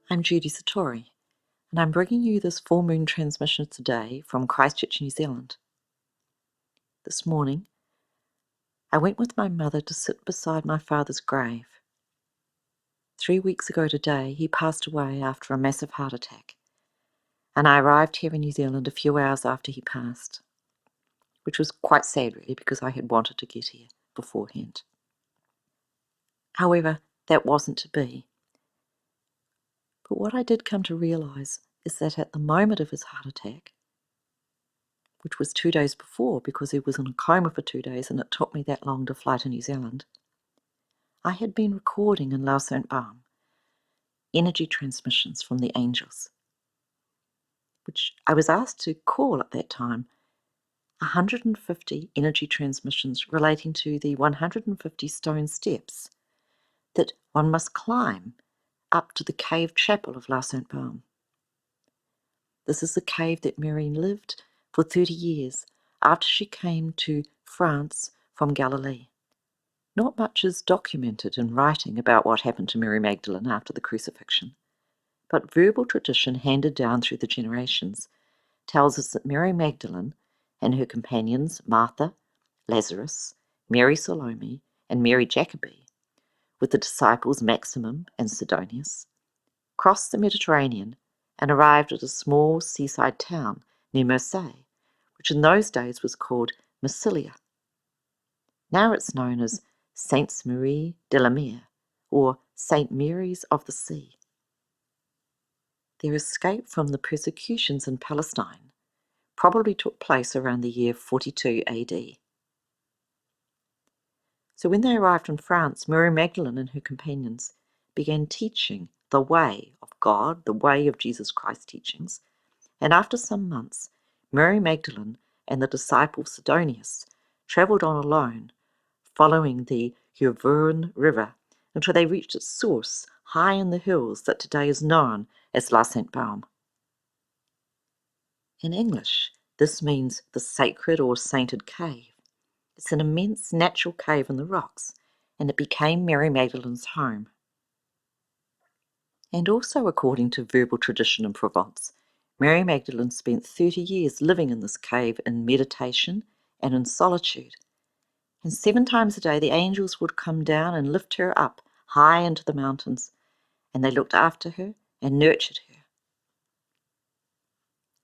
I'm Judy Satori, and I'm bringing you this full moon transmission today from Christchurch, New Zealand. This morning, I went with my mother to sit beside my father's grave. 3 weeks ago today, he passed away after a massive heart attack, and I arrived here in New Zealand a few hours after he passed, which was quite sad really because I had wanted to get here beforehand. However, that wasn't to be. But what I did come to realise is that at the moment of his heart attack, which was 2 days before because he was in a coma for 2 days and it took me that long to fly to New Zealand, I had been recording in Lao St. Balm energy transmissions from the angels, which I was asked to call at that time 150 energy transmissions relating to the 150 stone steps that one must climb up to the cave chapel of Lao St. Balm. This is the cave that Mary lived for 30 years after she came to France from Galilee. Not much is documented in writing about what happened to Mary Magdalene after the crucifixion, but verbal tradition handed down through the generations tells us that Mary Magdalene and her companions Martha, Lazarus, Mary Salome, and Mary Jacobi, with the disciples Maximum and Sidonius, crossed the Mediterranean and arrived at a small seaside town near Marseille, which in those days was called Massilia. Now it's known as Saintes Marie de la Mer, or St. Mary's of the Sea. Their escape from the persecutions in Palestine probably took place around the year 42 AD. So when they arrived in France, Mary Magdalene and her companions began teaching the way of God, the way of Jesus Christ's teachings, and after some months, Mary Magdalene and the disciple Sidonius travelled on alone, following the Gfl River until they reached its source high in the hills that today is known as La St. Balm. In English, this means the sacred or sainted cave. It's an immense natural cave in the rocks, and it became Mary Magdalene's home. And also according to verbal tradition in Provence, Mary Magdalene spent 30 years living in this cave in meditation and in solitude. And 7 times a day the angels would come down and lift her up high into the mountains, and they looked after her and nurtured her.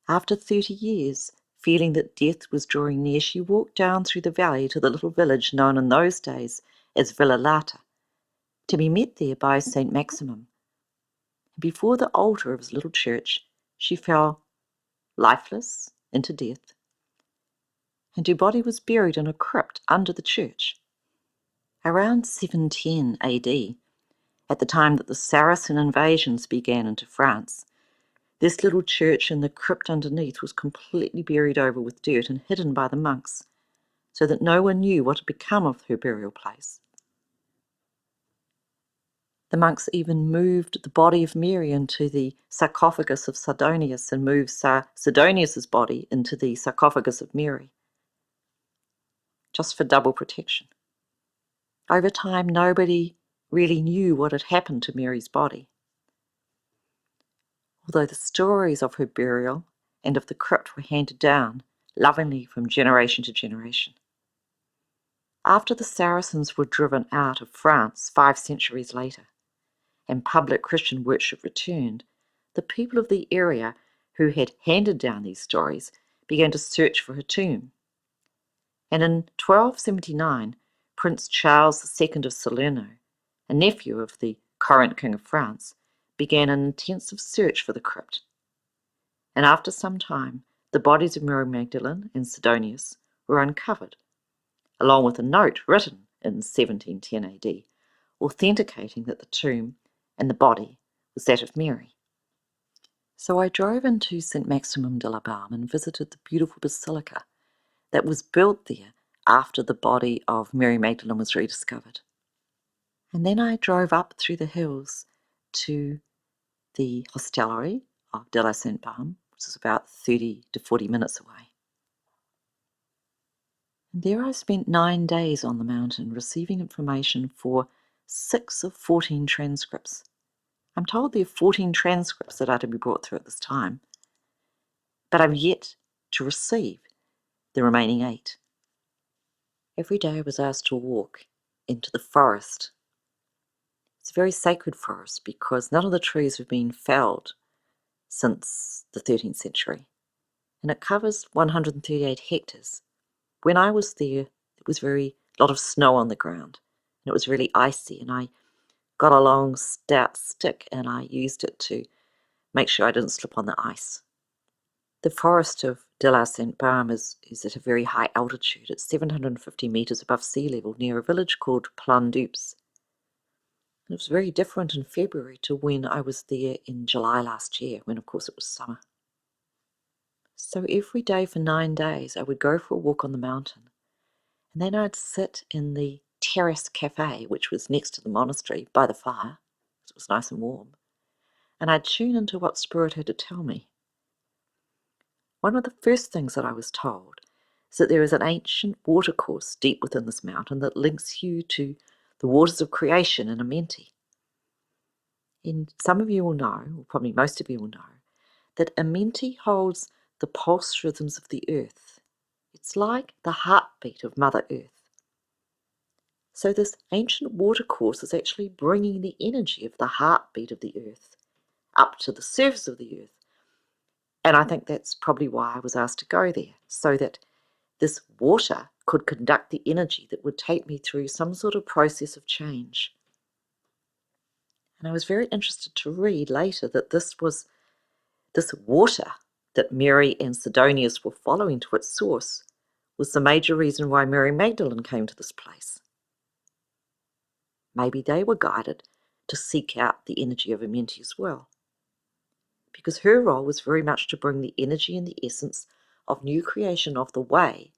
After 30 years, feeling that death was drawing near, she walked down through the valley to the little village known in those days as Villa Lata, to be met there by St. Maximum. Before the altar of his little church, she fell lifeless into death, and her body was buried in a crypt under the church. Around 710 AD, at the time that the Saracen invasions began into France, this little church in the crypt underneath was completely buried over with dirt and hidden by the monks, so that no one knew what had become of her burial place. The monks even moved the body of Mary into the sarcophagus of Sidonius and moved Sidonius's body into the sarcophagus of Mary, just for double protection. Over time, nobody really knew what had happened to Mary's body, although the stories of her burial and of the crypt were handed down lovingly from generation to generation. After the Saracens were driven out of France 5 centuries later, and public Christian worship returned, the people of the area who had handed down these stories began to search for her tomb. And in 1279, Prince Charles II of Salerno, a nephew of the current King of France, began an intensive search for the crypt. And after some time, the bodies of Mary Magdalene and Sidonius were uncovered, along with a note written in 1710 AD, authenticating that the tomb and the body was that of Mary. So I drove into St. Maximum de la Balme and visited the beautiful basilica that was built there after the body of Mary Magdalene was rediscovered. And then I drove up through the hills to the hostelry of de la St. Balme, which is about 30 to 40 minutes away. And there I spent 9 days on the mountain receiving information for 6 of 14 transcripts, I'm told there are 14 transcripts that are to be brought through at this time, but I've yet to receive the remaining 8. Every day I was asked to walk into the forest. It's a very sacred forest because none of the trees have been felled since the 13th century, and it covers 138 hectares. When I was there, it was a lot of snow on the ground, and it was really icy, and I got a long stout stick and I used it to make sure I didn't slip on the ice. The forest of de la Sainte-Barbe is at a very high altitude. It's 750 metres above sea level near a village called Plan-Dupes. It was very different in February to when I was there in July last year, when of course it was summer. So every day for 9 days I would go for a walk on the mountain, and then I'd sit in the terrace cafe, which was next to the monastery by the fire, because it was nice and warm, and I'd tune into what Spirit had to tell me. One of the first things that I was told is that there is an ancient watercourse deep within this mountain that links you to the waters of creation in Amenti. And some of you will know, or probably most of you will know, that Amenti holds the pulse rhythms of the earth. It's like the heartbeat of Mother Earth. So this ancient watercourse is actually bringing the energy of the heartbeat of the earth up to the surface of the earth. And I think that's probably why I was asked to go there, so that this water could conduct the energy that would take me through some sort of process of change. And I was very interested to read later that this water that Mary and Sidonius were following to its source was the major reason why Mary Magdalene came to this place. Maybe they were guided to seek out the energy of Amenti as well, because her role was very much to bring the energy and the essence of new creation of the way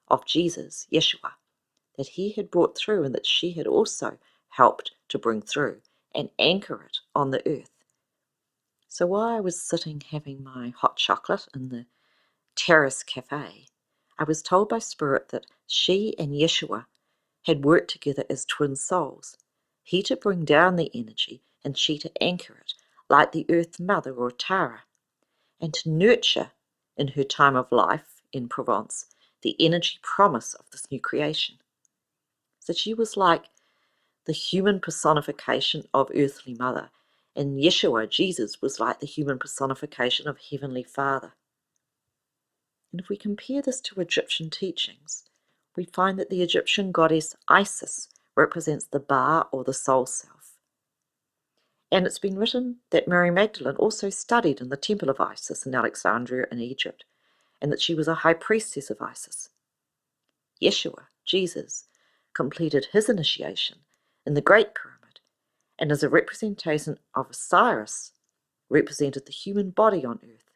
of Jesus, Yeshua, that he had brought through and that she had also helped to bring through and anchor it on the earth. So while I was sitting having my hot chocolate in the terrace cafe, I was told by Spirit that she and Yeshua had worked together as twin souls, he to bring down the energy and she to anchor it, like the Earth Mother or Tara, and to nurture in her time of life in Provence the energy promise of this new creation. So she was like the human personification of Earthly Mother, and Yeshua, Jesus, was like the human personification of Heavenly Father. And if we compare this to Egyptian teachings, we find that the Egyptian goddess Isis represents the Ba or the soul self. And it's been written that Mary Magdalene also studied in the temple of Isis in Alexandria in Egypt, and that she was a high priestess of Isis. Yeshua, Jesus, completed his initiation in the Great Pyramid, and as a representation of Osiris, represented the human body on earth.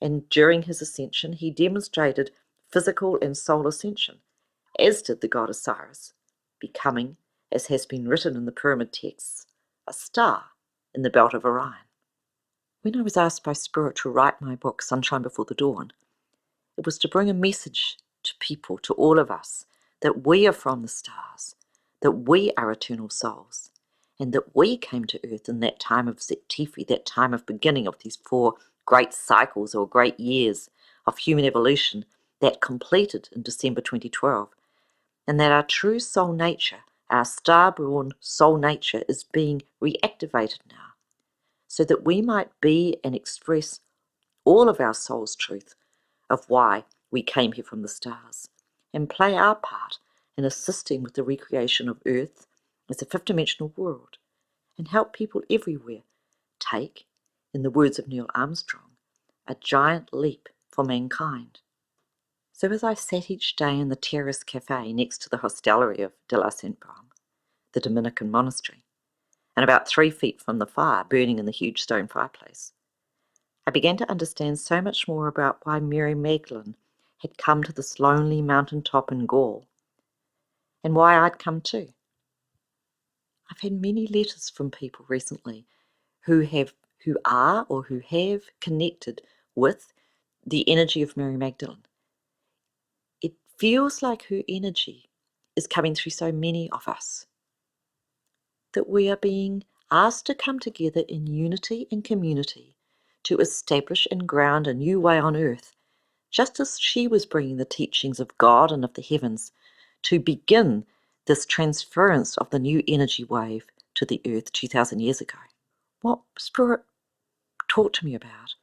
And during his ascension, he demonstrated physical and soul ascension, as did the god Osiris, becoming, as has been written in the pyramid texts, a star in the belt of Orion. When I was asked by Spirit to write my book, Sunshine Before the Dawn, it was to bring a message to people, to all of us, that we are from the stars, that we are eternal souls, and that we came to earth in that time of Zetifi, that time of beginning of these 4 great cycles or great years of human evolution that completed in December 2012, and that our true soul nature, our star-born soul nature, is being reactivated now, so that we might be and express all of our soul's truth of why we came here from the stars, and play our part in assisting with the recreation of Earth as a 5th-dimensional world, and help people everywhere take, in the words of Neil Armstrong, a giant leap for mankind. So as I sat each day in the terrace cafe next to the hostelry of de la Sainte-Barbe, the Dominican monastery, and about 3 feet from the fire burning in the huge stone fireplace, I began to understand so much more about why Mary Magdalene had come to this lonely mountain top in Gaul, and why I'd come too. I've had many letters from people recently who are or who have connected with the energy of Mary Magdalene. It feels like her energy is coming through so many of us, that we are being asked to come together in unity and community to establish and ground a new way on earth, just as she was bringing the teachings of God and of the heavens to begin this transference of the new energy wave to the earth 2,000 years ago. What Spirit talked to me about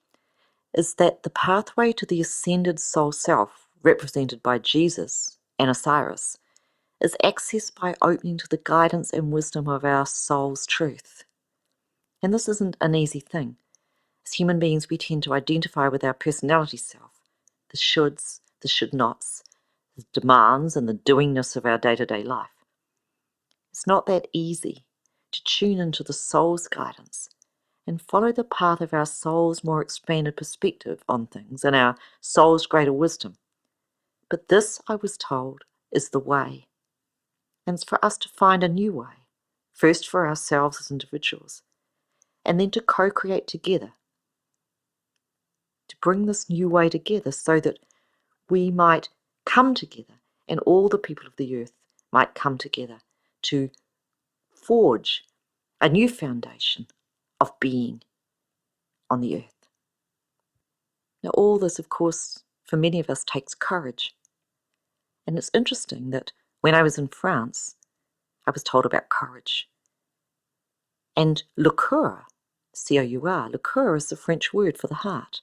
is that the pathway to the ascended soul self, represented by Jesus and Osiris, is accessed by opening to the guidance and wisdom of our soul's truth. And this isn't an easy thing. As human beings, we tend to identify with our personality self, the shoulds, the should-nots, the demands and the doingness of our day-to-day life. It's not that easy to tune into the soul's guidance and follow the path of our soul's more expanded perspective on things and our soul's greater wisdom. But this, I was told, is the way. And it's for us to find a new way, first for ourselves as individuals, and then to co-create together, to bring this new way together so that we might come together and all the people of the earth might come together to forge a new foundation of being on the earth. Now, all this, of course, for many of us takes courage. And it's interesting that when I was in France, I was told about courage. And le cœur, C-O-U-R, le cœur is the French word for the heart.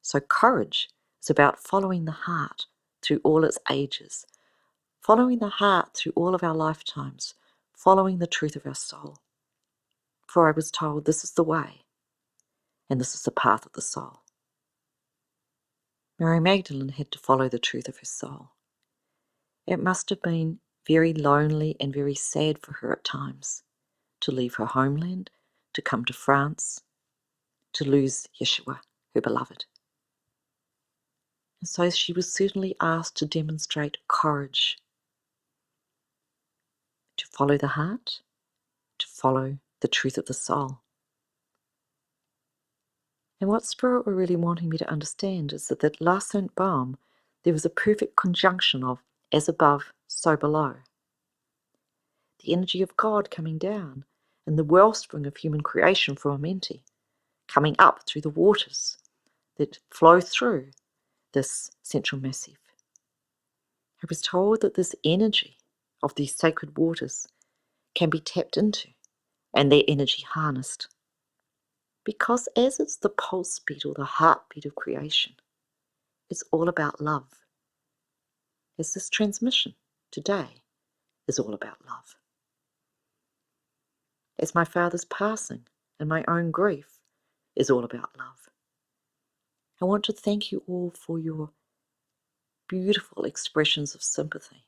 So courage is about following the heart through all its ages, following the heart through all of our lifetimes, following the truth of our soul. For I was told this is the way, and this is the path of the soul. Mary Magdalene had to follow the truth of her soul. It must have been very lonely and very sad for her at times to leave her homeland, to come to France, to lose Yeshua, her beloved. And so she was certainly asked to demonstrate courage, to follow the heart, to follow the truth of the soul. And what Spirit were really wanting me to understand is that La Sainte Baume, there was a perfect conjunction of as above, so below. The energy of God coming down and the wellspring of human creation from Amenti, coming up through the waters that flow through this central massif. I was told that this energy of these sacred waters can be tapped into and their energy harnessed. Because as it's the pulse beat or the heartbeat of creation, it's all about love. As this transmission today is all about love. As my father's passing and my own grief is all about love. I want to thank you all for your beautiful expressions of sympathy.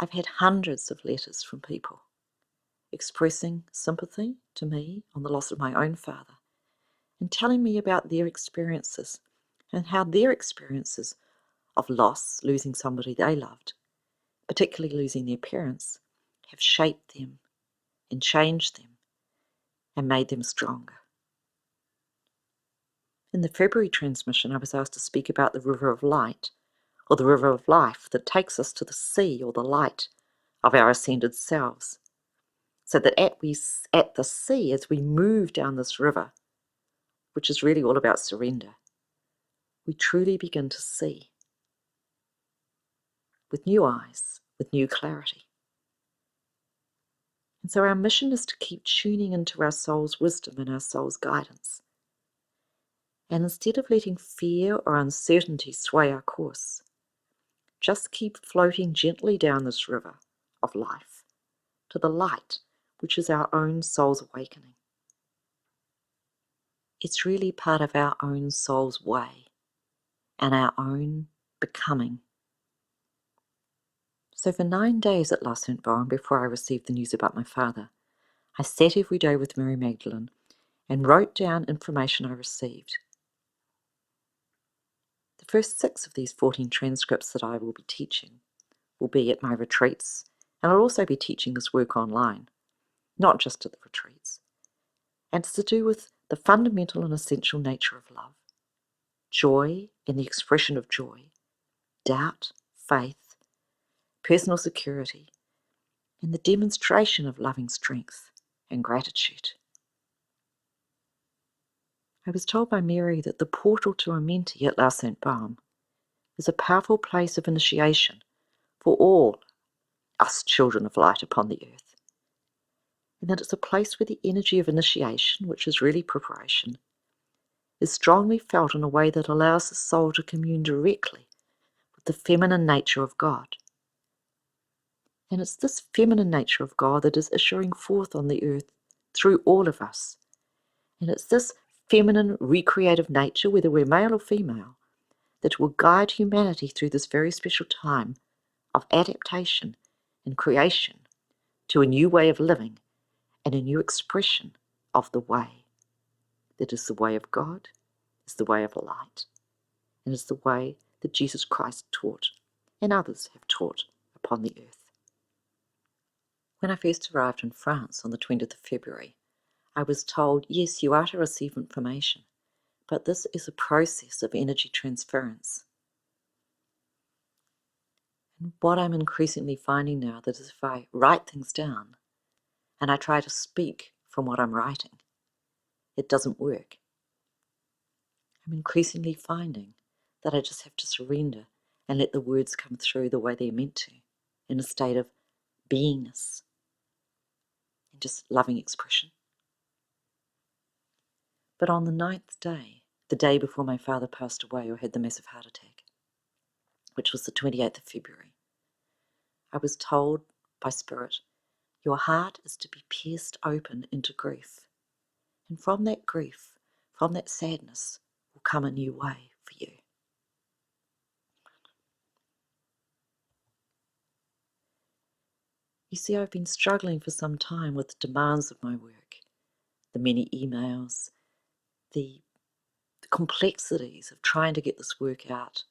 I've had hundreds of letters from people expressing sympathy to me on the loss of my own father and telling me about their experiences and how their experiences of loss, losing somebody they loved, particularly losing their parents, have shaped them and changed them and made them stronger. In the February transmission, I was asked to speak about the river of light, or the river of life that takes us to the sea or the light of our ascended selves, so that at the sea, as we move down this river, which is really all about surrender, we truly begin to see with new eyes, with new clarity. And so our mission is to keep tuning into our soul's wisdom and our soul's guidance. And instead of letting fear or uncertainty sway our course, just keep floating gently down this river of life to the light, which is our own soul's awakening. It's really part of our own soul's way and our own becoming. So for 9 days at La Sainte Baume, before I received the news about my father, I sat every day with Mary Magdalene and wrote down information I received. The first 6 of these 14 transcripts that I will be teaching will be at my retreats, and I'll also be teaching this work online, not just at the retreats. And it's to do with the fundamental and essential nature of love, joy and the expression of joy, doubt, faith, personal security, and the demonstration of loving strength and gratitude. I was told by Mary that the portal to Amenti at La Sainte Baume is a powerful place of initiation for all us children of light upon the earth, and that it's a place where the energy of initiation, which is really preparation, is strongly felt in a way that allows the soul to commune directly with the feminine nature of God. And it's this feminine nature of God that is issuing forth on the earth through all of us. And it's this feminine recreative nature, whether we're male or female, that will guide humanity through this very special time of adaptation and creation to a new way of living and a new expression of the way that is the way of God, is the way of light, and is the way that Jesus Christ taught and others have taught upon the earth. When I first arrived in France on the 20th of February, I was told, yes, you are to receive information, but this is a process of energy transference. And what I'm increasingly finding now that is if I write things down and I try to speak from what I'm writing, it doesn't work. I'm increasingly finding that I just have to surrender and let the words come through the way they're meant to, in a state of beingness and just loving expression. But on the 9th day, the day before my father passed away or had the massive heart attack, which was the 28th of February, I was told by Spirit, your heart is to be pierced open into grief. And from that grief, from that sadness, will come a new way for you. You see, I've been struggling for some time with the demands of my work, the many emails, the complexities of trying to get this work out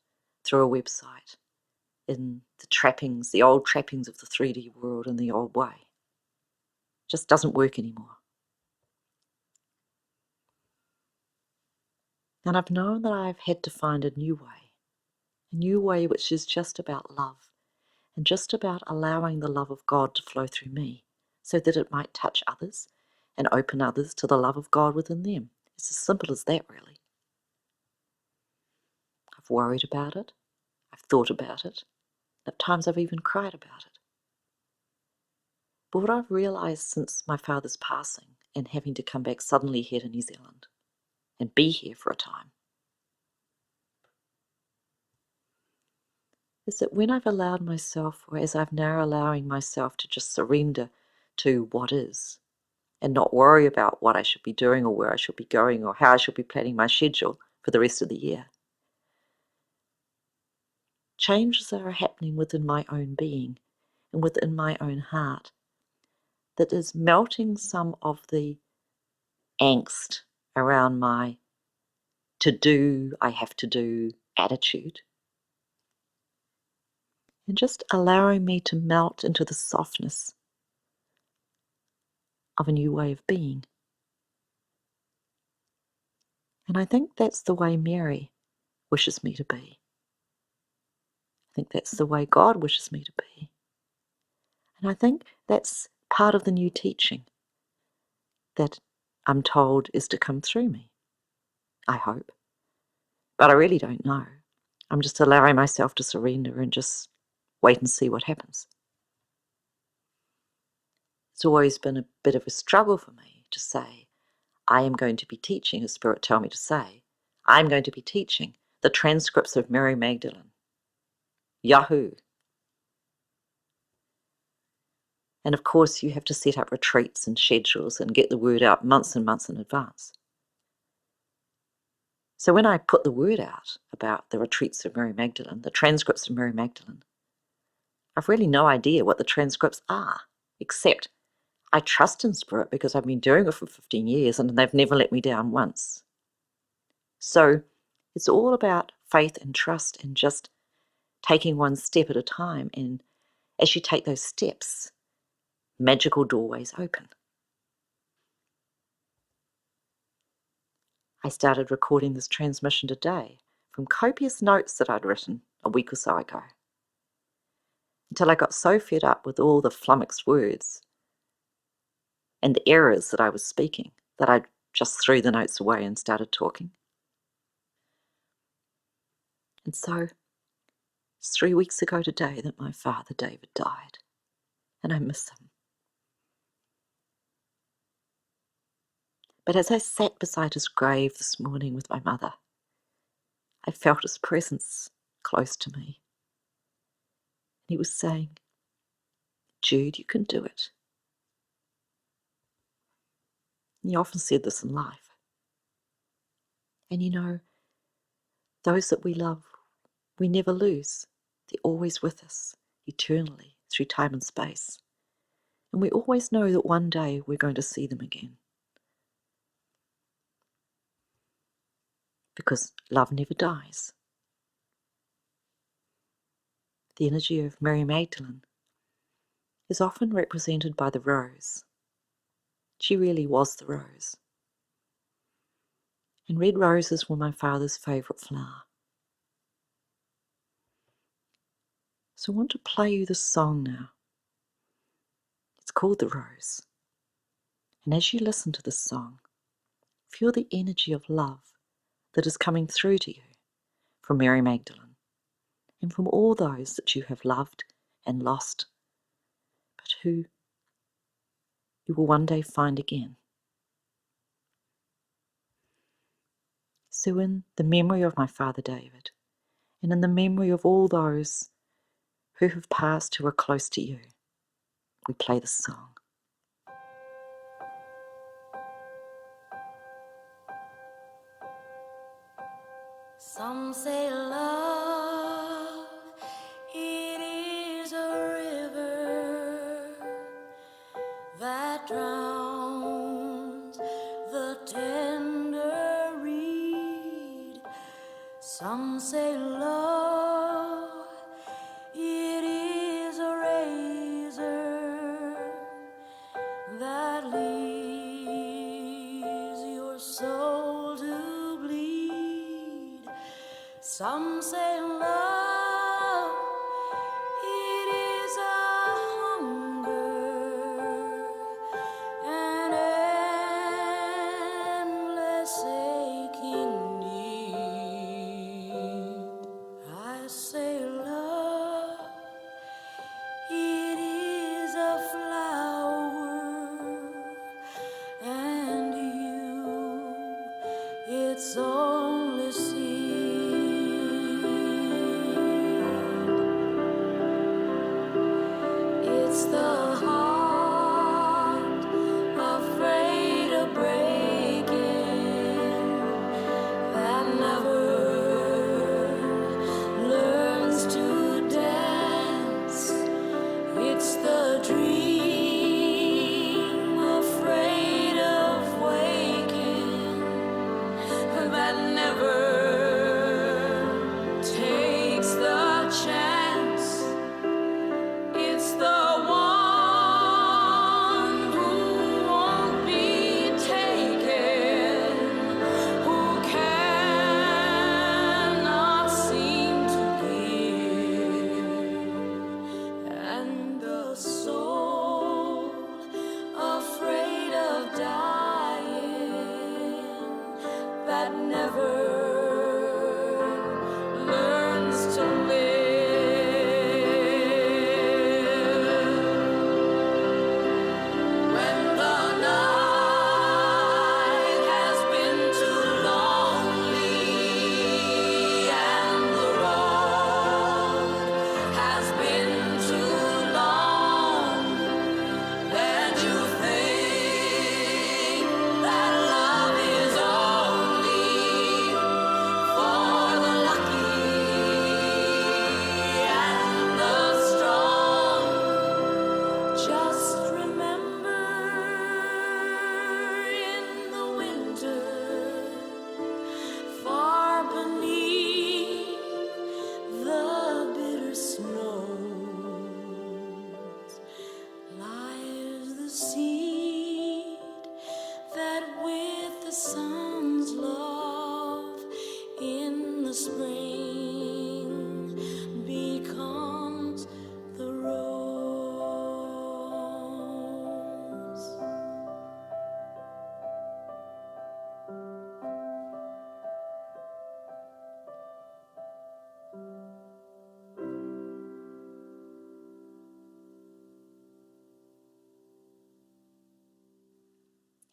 through a website, in the trappings, the old trappings of the 3D world in the old way. It just doesn't work anymore. And I've known that I've had to find a new way which is just about love, and just about allowing the love of God to flow through me so that it might touch others and open others to the love of God within them. It's as simple as that, really. I've worried about it, I've thought about it, and at times I've even cried about it. But what I've realised since my father's passing and having to come back suddenly here to New Zealand and be here for a time is that when I've allowed myself, or as I've now allowing myself to just surrender to what is and not worry about what I should be doing or where I should be going or how I should be planning my schedule for the rest of the year, changes are happening within my own being and within my own heart that is melting some of the angst around my to do, I have to do attitude, and just allowing me to melt into the softness of a new way of being. And I think that's the way Mary wishes me to be. I think that's the way God wishes me to be. And I think that's part of the new teaching that I'm told is to come through me. I hope. But I really don't know. I'm just allowing myself to surrender and just wait and see what happens. It's always been a bit of a struggle for me to say, I am going to be teaching, as Spirit tell me to say, I'm going to be teaching the transcripts of Mary Magdalene. Yahoo! And of course you have to set up retreats and schedules and get the word out months and months in advance. So when I put the word out about the retreats of Mary Magdalene, the transcripts of Mary Magdalene, I've really no idea what the transcripts are, except I trust in Spirit because I've been doing it for 15 years and they've never let me down once. So it's all about faith and trust and just taking one step at a time. And as you take those steps, magical doorways open. I started recording this transmission today from copious notes that I'd written a week or so ago. until I got so fed up with all the flummoxed words and the errors that I was speaking that I just threw the notes away and started talking. And so it's 3 weeks ago today that my father David died, and I miss him. But as I sat beside his grave this morning with my mother, I felt his presence close to me. He was saying, "Jude, you can do it." He often said this in life. And you know, those that we love, we never lose. They're always with us, eternally, through time and space. And we always know that one day we're going to see them again. Because love never dies. The energy of Mary Magdalene is often represented by the rose. She really was the rose. And red roses were my father's favourite flower. So I want to play you this song now. It's called The Rose. And as you listen to this song, feel the energy of love that is coming through to you from Mary Magdalene and from all those that you have loved and lost, but who you will one day find again. So in the memory of my father David, and in the memory of all those who have passed who are close to you, we play this song. Some say love, it is a river that drowns the tender reed. Some say love, it is a razor that leaves your soul to bleed. Some say love, it is a hunger, an endless aching need. I say love, it is a flower, and you, its only seed. It's the heart afraid of breaking that never learns to dance. It's the dream afraid of waking that never takes the chance. It's the one who won't be taken, who cannot seem to give, and the soul afraid of dying that never learns to live.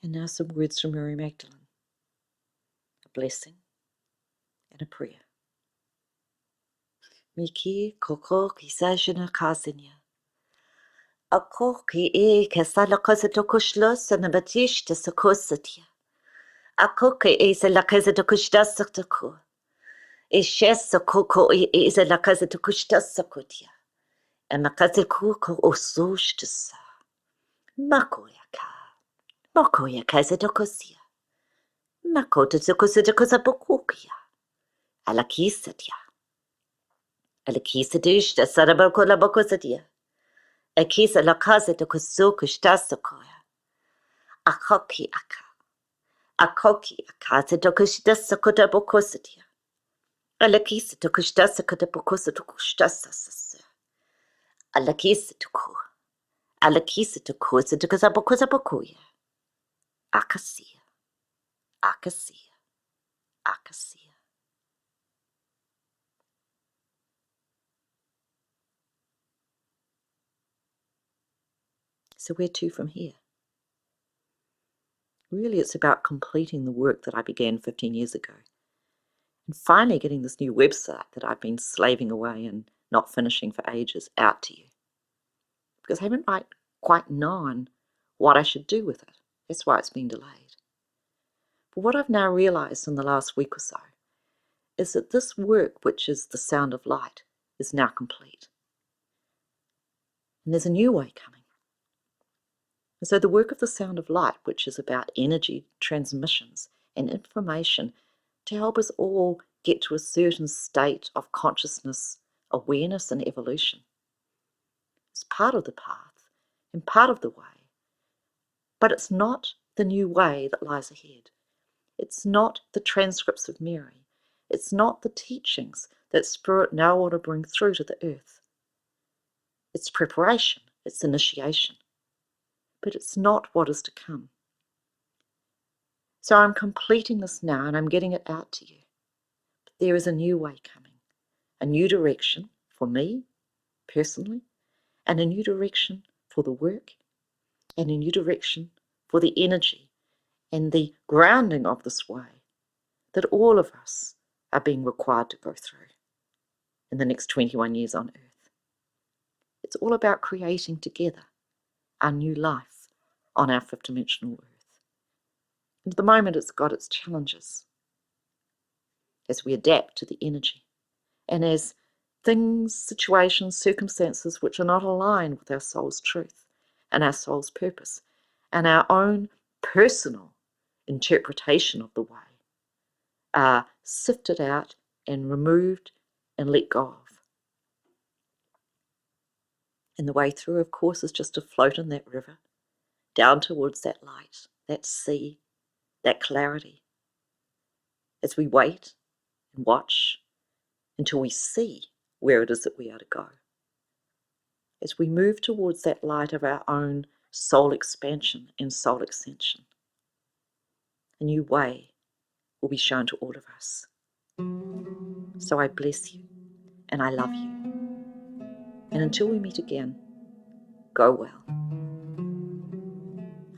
And now some words from Mary Magdalene, a blessing and a prayer. Miki koko kisajana kazinya. Ako ki e kasala kazatokushlos and a batish to sakosatia. Ako ki is a la kazatokushdasako. Ishes koko is a la kazatokushdasakotia. And makazakuko ososhtusa. Makoyaka. Makoya kazatokosia. Makota zakosabokukia. Alakisatia. Alakisadish, the Sarabakola Bokosadia. A kiss a la casa de Kosukushdasakoya. A koki aka. A koki akata de Kushdasakota Bokosadia. A la kisa to Kushdasakota Bokosa to Kushdasas. A la kisa to ko. A la kisa to Kosa to Kazabokosabokoya. Akasia. Akasia. Akasia. So where to from here? Really, it's about completing the work that I began 15 years ago and finally getting this new website that I've been slaving away and not finishing for ages out to you. Because I haven't quite known what I should do with it. That's why it's been delayed. But what I've now realized in the last week or so is that this work, which is the sound of light, is now complete. And there's a new way coming. And so the work of the sound of light, which is about energy transmissions and information to help us all get to a certain state of consciousness, awareness, and evolution, is part of the path and part of the way. But it's not the new way that lies ahead. It's not the transcripts of Mary. It's not the teachings that Spirit now ought to bring through to the earth. It's preparation, it's initiation. But it's not what is to come. So I'm completing this now and I'm getting it out to you. But there is a new way coming, a new direction for me personally, and a new direction for the work, and a new direction for the energy and the grounding of this way that all of us are being required to go through in the next 21 years on earth. It's all about creating together our new life on our fifth dimensional earth. And at the moment it's got its challenges as we adapt to the energy and as things, situations, circumstances which are not aligned with our soul's truth and our soul's purpose and our own personal interpretation of the way are sifted out and removed and let go of. And the way through, of course, is just to float in that river down towards that light, that sea, that clarity, as we wait and watch until we see where it is that we are to go. As we move towards that light of our own soul expansion and soul ascension, a new way will be shown to all of us. So I bless you and I love you. And until we meet again, go well.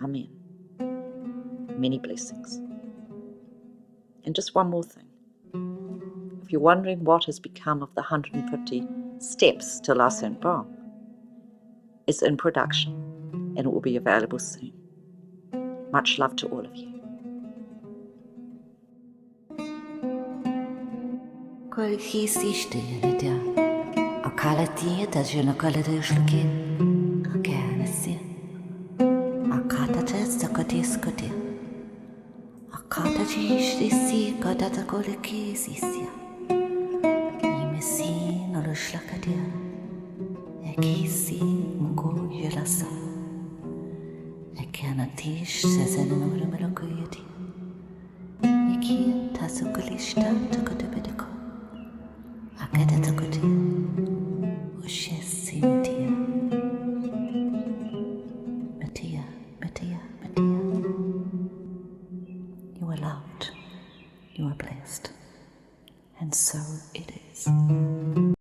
Amen. Many blessings. And just one more thing. If you're wondering what has become of the 150 steps to La Sainte Bombe, it's in production and it will be available soon. Much love to all of you. You are loved, you are blessed, and so it is.